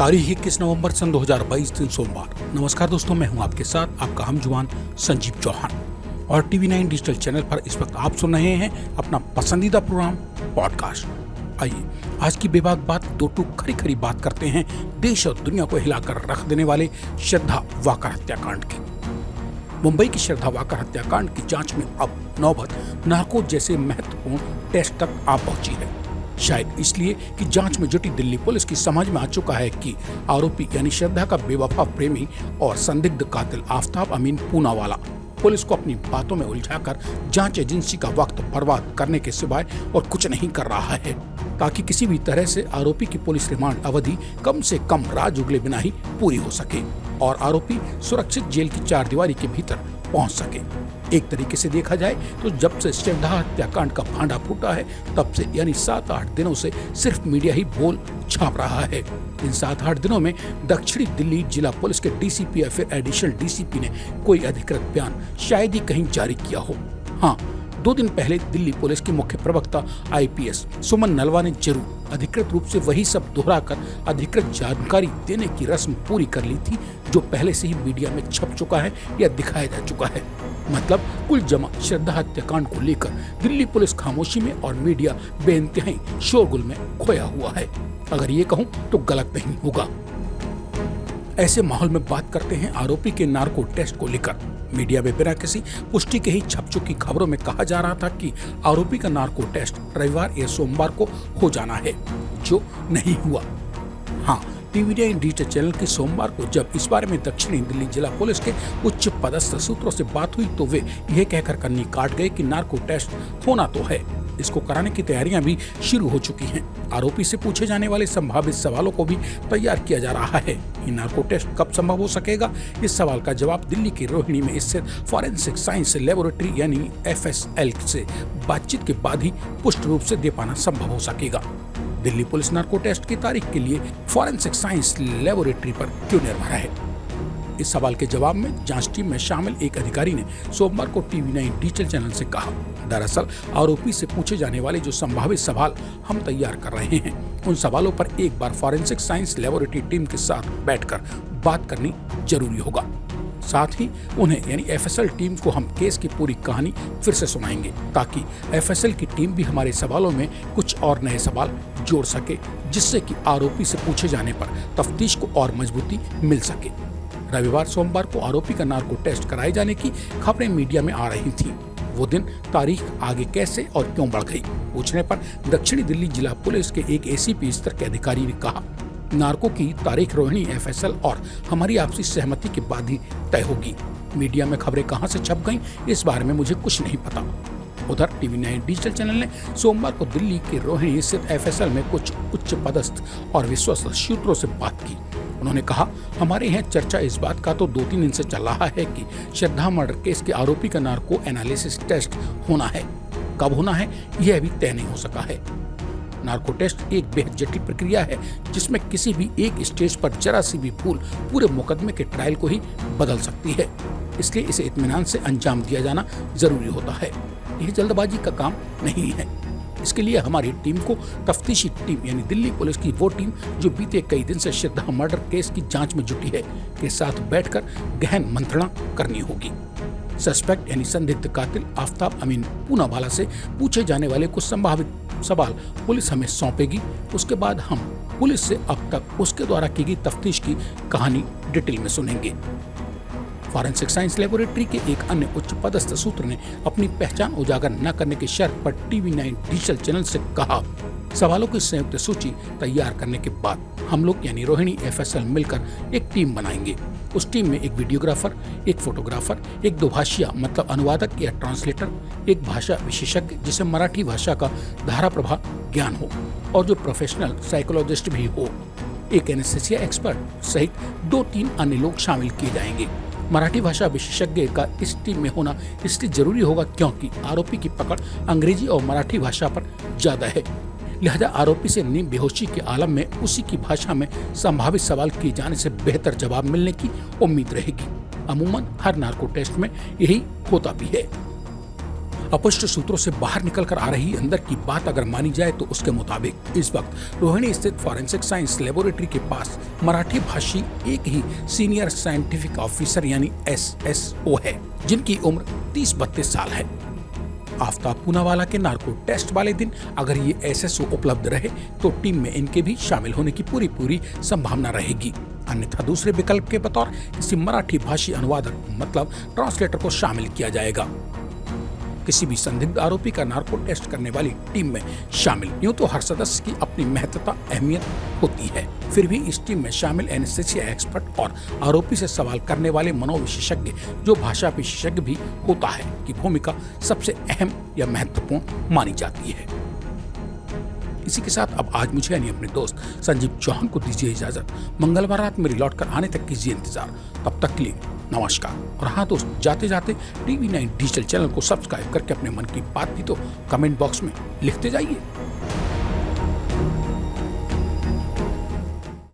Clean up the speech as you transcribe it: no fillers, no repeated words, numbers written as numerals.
तारीख 21 नवंबर सन 2022 दिन सोमवार। नमस्कार दोस्तों, मैं हूं आपके साथ आपका हम जुबान संजीव चौहान और टीवी 9 डिजिटल चैनल पर इस वक्त आप सुन रहे हैं अपना पसंदीदा प्रोग्राम पॉडकास्ट। आइए आज की बेबाक बात दो टूक खरी खरी बात करते हैं देश और दुनिया को हिलाकर रख देने वाले श्रद्धा वाकर हत्याकांड की। मुंबई की श्रद्धा वाकर हत्याकांड की जांच में अब नौबत नार्को जैसे महत्वपूर्ण टेस्ट तक आ पहुंची है। शायद इसलिए कि जांच में जुटी दिल्ली पुलिस की समझ में आ चुका है कि आरोपी यानी श्रद्धा का बेवफा प्रेमी और संदिग्ध कातिल आफताब अमीन पूनावाला पुलिस को अपनी बातों में उलझाकर जांच एजेंसी का वक्त बर्बाद करने के सिवाय और कुछ नहीं कर रहा है, ताकि किसी भी तरह से आरोपी की पुलिस रिमांड अवधि कम से कम राज उगले बिना ही पूरी हो सके और आरोपी सुरक्षित जेल की चारदीवारी के भीतर पहुंच सके। एक तरीके से देखा जाए तो जब से श्रद्धा हत्याकांड का भांडा फूटा है तब से यानी 7-8 दिनों से सिर्फ मीडिया ही बोल छाप रहा है। इन 7-8 दिनों में दक्षिणी दिल्ली जिला पुलिस के डीसीपी या फिर एडिशनल डीसीपी ने कोई अधिकृत बयान शायद ही कहीं जारी किया हो। हाँ, 2 दिन पहले दिल्ली पुलिस के मुख्य प्रवक्ता आईपीएस सुमन नलवा ने जरूर अधिकृत रूप से वही सब दोहराकर अधिकृत जानकारी देने की रस्म पूरी कर ली थी जो पहले से ही मीडिया में छप चुका है या दिखाया जा चुका है। मतलब कुल जमा श्रद्धा हत्याकांड को लेकर दिल्ली पुलिस खामोशी में और मीडिया बेइंतहाई शोरगुल में खोया हुआ है। अगर ये कहूं तो गलत नहीं होगा। ऐसे माहौल में बात करते हैं आरोपी के नार्को टेस्ट को लेकर। मीडिया में बिना किसी पुष्टि के ही छप चुकी खबरों में कहा जा रहा था कि आरोपी का नार्को टेस्ट रविवार या सोमवार को हो जाना है, जो नहीं हुआ। हाँ, टीवी 9 डिजिटल चैनल की सोमवार को जब इस बारे में दक्षिणी दिल्ली जिला पुलिस के उच्च पदस्थ सूत्रों से बात हुई तो वे यह कहकर कन्नी काट गए कि नार्को टेस्ट होना तो है, इसको कराने की तैयारियां भी शुरू हो चुकी हैं। आरोपी से पूछे जाने वाले संभावित सवालों को भी तैयार किया जा रहा है। ये नार्को टेस्ट कब संभव हो सकेगा, इस सवाल का जवाब दिल्ली की रोहिणी में स्थित फॉरेंसिक साइंस लेबोरेटरी यानी एफएसएल से बातचीत के बाद ही पुष्ट रूप से दे पाना संभव हो सकेगा। दिल्ली पुलिस नार्को टेस्ट की तारीख के लिए फॉरेंसिक साइंस लेबोरेटरी पर क्यों निर्भर है? इस सवाल के जवाब में जांच टीम में शामिल एक अधिकारी ने सोमवार को टीवी 9 डिजिटल चैनल से कहा, दरअसल आरोपी से पूछे जाने वाले जो संभावित सवाल हम तैयार कर रहे हैं उन सवालों पर एक बार फॉरेंसिक साइंस लेबोरेटरी टीम के साथ बैठकर बात करनी जरूरी होगा। साथ ही उन्हें यानी एफएसएल टीम को हम केस की पूरी कहानी फिर से सुनाएंगे ताकि एफएसएल की टीम भी हमारे सवालों में कुछ और नए सवाल जोड़ सके, जिससे कि आरोपी से पूछे जाने पर तफ्तीश को और मजबूती मिल सके। रविवार सोमवार को आरोपी का नार्को टेस्ट कराए जाने की खबरें मीडिया में आ रही थी। वो दिन तारीख आगे कैसे और क्यों बढ़ गई, पूछने पर दक्षिणी दिल्ली जिला पुलिस के एक एसीपी स्तर के अधिकारी ने कहा, नार्को की तारीख रोहिणी एफएसएल और हमारी आपसी सहमति के बाद ही तय होगी। मीडिया में खबरें कहां से छप गईं, इस बारे में मुझे कुछ नहीं पता। उधर टीवी 9 डिजिटल चैनल ने सोमवार को दिल्ली के रोहिणी स्थित एफएसएल में कुछ उच्च पदस्थ और विश्वस्त सूत्रों से बात की। उन्होंने कहा, हमारे यहाँ चर्चा इस बात का तो 2-3 दिन से चल रहा है कि श्रद्धा मर्डर केस के आरोपी का नार्को एनालिसिस टेस्ट होना है। कब होना है यह अभी तय नहीं हो सका है। नार्को टेस्ट एक बेहद जटिल प्रक्रिया है जिसमें किसी भी एक स्टेज पर जरा सी भी भूल पूरे मुकदमे के ट्रायल को ही बदल सकती है, इसलिए इसे इत्मीनान से अंजाम दिया जाना जरूरी होता है। यह जल्दबाजी का काम नहीं है। इसके लिए हमारी टीम को तफ्तीशी टीम यानी दिल्ली पुलिस की वो टीम जो बीते कई दिन से श्रद्धा मर्डर केस की जांच में जुटी है के साथ बैठकर गहन मंत्रणा करनी होगी। सस्पेक्ट यानी संदिग्ध कातिल आफताब अमीन पूनावाला से पूछे जाने वाले कुछ संभावित सवाल पुलिस हमें सौंपेगी। उसके बाद हम पुलिस से अब तक उसके द्वारा की गई तफ्तीश की कहानी डिटेल में सुनेंगे। फॉरेंसिक साइंस लेबोरेटरी के एक अन्य उच्च पदस्थ सूत्र ने अपनी पहचान उजागर न करने की शर्त पर टीवी 9 डिजिटल चैनल से कहा, सवालों की संयुक्त सूची तैयार करने के बाद हम लोग यानी रोहिणी एफएसएल मिलकर एक टीम बनाएंगे। उस टीम में एक वीडियोग्राफर, एक फोटोग्राफर, एक दोभाषिया मतलब अनुवादक या ट्रांसलेटर, एक भाषा विशेषज्ञ जिसे मराठी भाषा का धारा प्रवाह ज्ञान हो और जो प्रोफेशनल साइकोलॉजिस्ट भी हो, एक एनेस्थीसिया एक्सपर्ट सहित 2-3 अन्य लोग शामिल किए जाएंगे। मराठी भाषा विशेषज्ञ का इस टीम में होना इसलिए जरूरी होगा क्योंकि आरोपी की पकड़ अंग्रेजी और मराठी भाषा पर ज्यादा है। लिहाजा आरोपी से नीम बेहोशी के आलम में उसी की भाषा में संभावित सवाल किए जाने से बेहतर जवाब मिलने की उम्मीद रहेगी। अमूमन हर नार्को टेस्ट में यही होता भी है। अपशिष्ट सूत्रों से बाहर निकलकर आ रही अंदर की बात अगर मानी जाए तो उसके मुताबिक इस वक्त रोहिणी स्थित फॉरेंसिक साइंस लेबोरेटरी के पास मराठी भाषी एक ही सीनियर साइंटिफिक ऑफिसर यानी SSO है, जिनकी उम्र 30-32 साल है। आफ्ताब पूनावाला के नार्को टेस्ट वाले दिन अगर ये SSO उपलब्ध रहे तो टीम में इनके भी शामिल होने की पूरी संभावना रहेगी। अन्यथा दूसरे विकल्प के बतौर किसी मराठी भाषी अनुवादक मतलब ट्रांसलेटर को शामिल किया जाएगा। किसी भी संदिग्ध आरोपी का नार्को टेस्ट करने वाली टीम में शामिल। यूं तो हर सदस्य की अपनी महत्ता अहमियत होती है, फिर भी इस टीम में शामिल एनेस्थीसिया एक्सपर्ट और आरोपी से सवाल करने वाले मनोविशेषज्ञ जो भाषा विशेषज्ञ भी होता है की भूमिका सबसे अहम या महत्वपूर्ण मानी जाती है। इसी के साथ अब आज मुझे यानी अपने दोस्त संजीव चौहान को दीजिए इजाजत। मंगलवार रात मेरी लौट कर आने तक कीजिए इंतजार। तब तक के लिए नमस्कार। और हाँ दोस्त, जाते जाते TV9 डिजिटल चैनल को सब्सक्राइब करके अपने मन की बात भी तो कमेंट बॉक्स में लिखते जाइए।